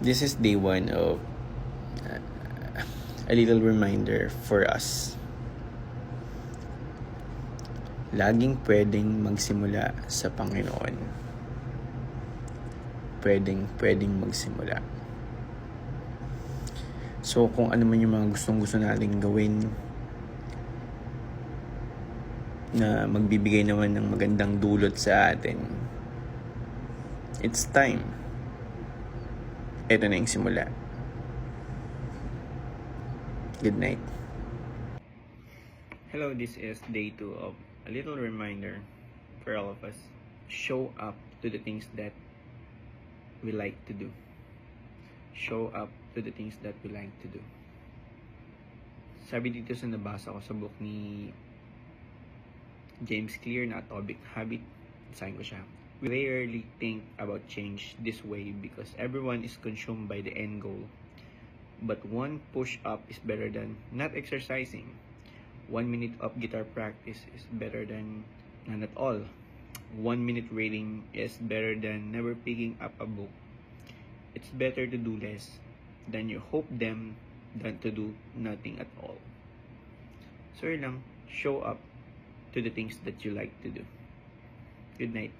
This is day one of a little reminder for us. Laging pwedeng magsimula sa Panginoon. Pwedeng magsimula. So kung ano man yung mga gustong-gusto nating gawin na magbibigay naman ng magandang dulot sa atin, it's time. Ito na yung simula. Good night. Hello, this is day 2 of a little reminder for all of us. Show up to the things that we like to do. Show up to the things that we like to do. Sabi dito sa nabasa ko sa book ni James Clear na Atomic Habit, sabi ko siya, we rarely think about change this way because everyone is consumed by the end goal. But one push-up is better than not exercising. 1 minute of guitar practice is better than none at all. 1 minute reading is better than never picking up a book. It's better to do less than you hope them than to do nothing at all. So yun lang, show up to the things that you like to do. Good night.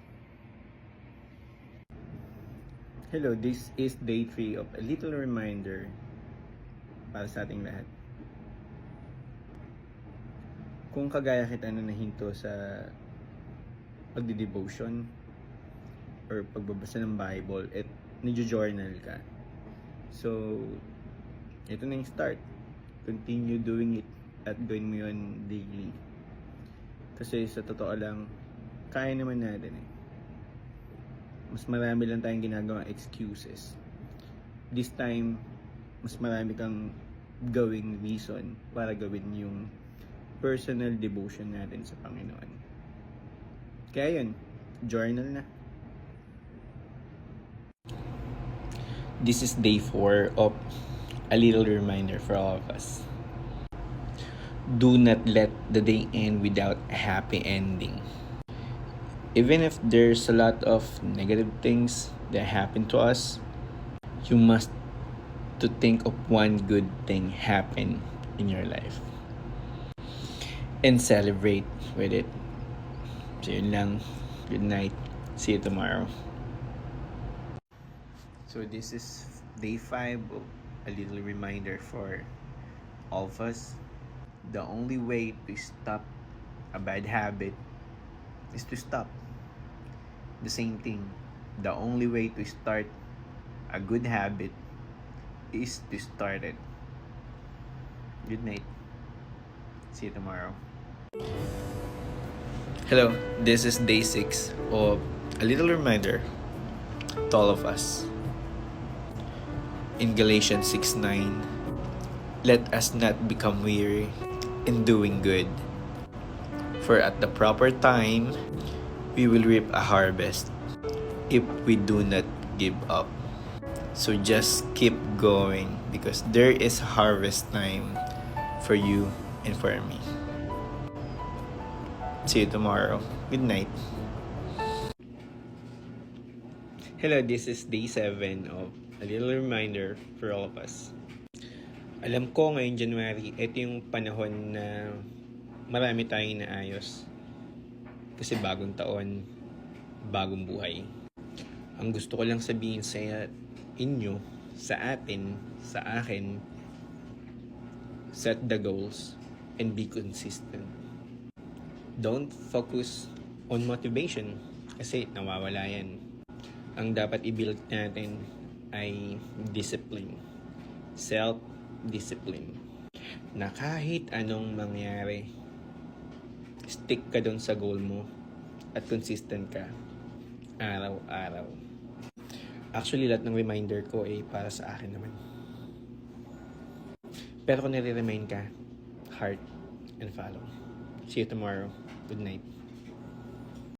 Hello, this is day 3 of a little reminder para sa ating lahat. Kung kagaya kita na nahinto sa pagdi-devotion or pagbabasa ng Bible at nagjo-journal ka. So, ito na yung start. Continue doing it at gawin mo yun daily. Kasi sa totoo lang, kaya naman natin eh. Mas marami lang tayong ginagawang excuses. This time, mas marami kang gawing reason para gawin yung personal devotion natin sa Panginoon. Kaya yun, journal na. This is day 4 of a little reminder for all of us. Do not let the day end without a happy ending. Even if there's a lot of negative things that happen to us, you must to think of one good thing happen in your life and celebrate with it. So yun lang. Good night. See you tomorrow. So this is day 5 of a little reminder for all of us. The only way to stop a bad habit is to stop. The same thing. The only way to start a good habit is to start it. Good night. See you tomorrow. Hello, this is day 6 of a little reminder to all of us. In Galatians 6:9, let us not become weary in doing good, for at the proper time we will reap a harvest if we do not give up. So just keep going because there is harvest time for you and for me. See you tomorrow. Good night. Hello, this is day 7 of a little reminder for all of us. Alam ko ngayong January, ito yung panahon na marami tayong naayos. Kasi bagong taon, bagong buhay. Ang gusto ko lang sabihin sa inyo, sa atin, sa akin, set the goals and be consistent. Don't focus on motivation kasi nawawala yan. Ang dapat i-build natin ay discipline. Self-discipline. Na kahit anong mangyari, stick ka dun sa goal mo at consistent ka araw-araw. Actually, lahat ng reminder ko ay para sa akin naman. Pero kung nare-remind ka, heart and follow. See you tomorrow. Good night.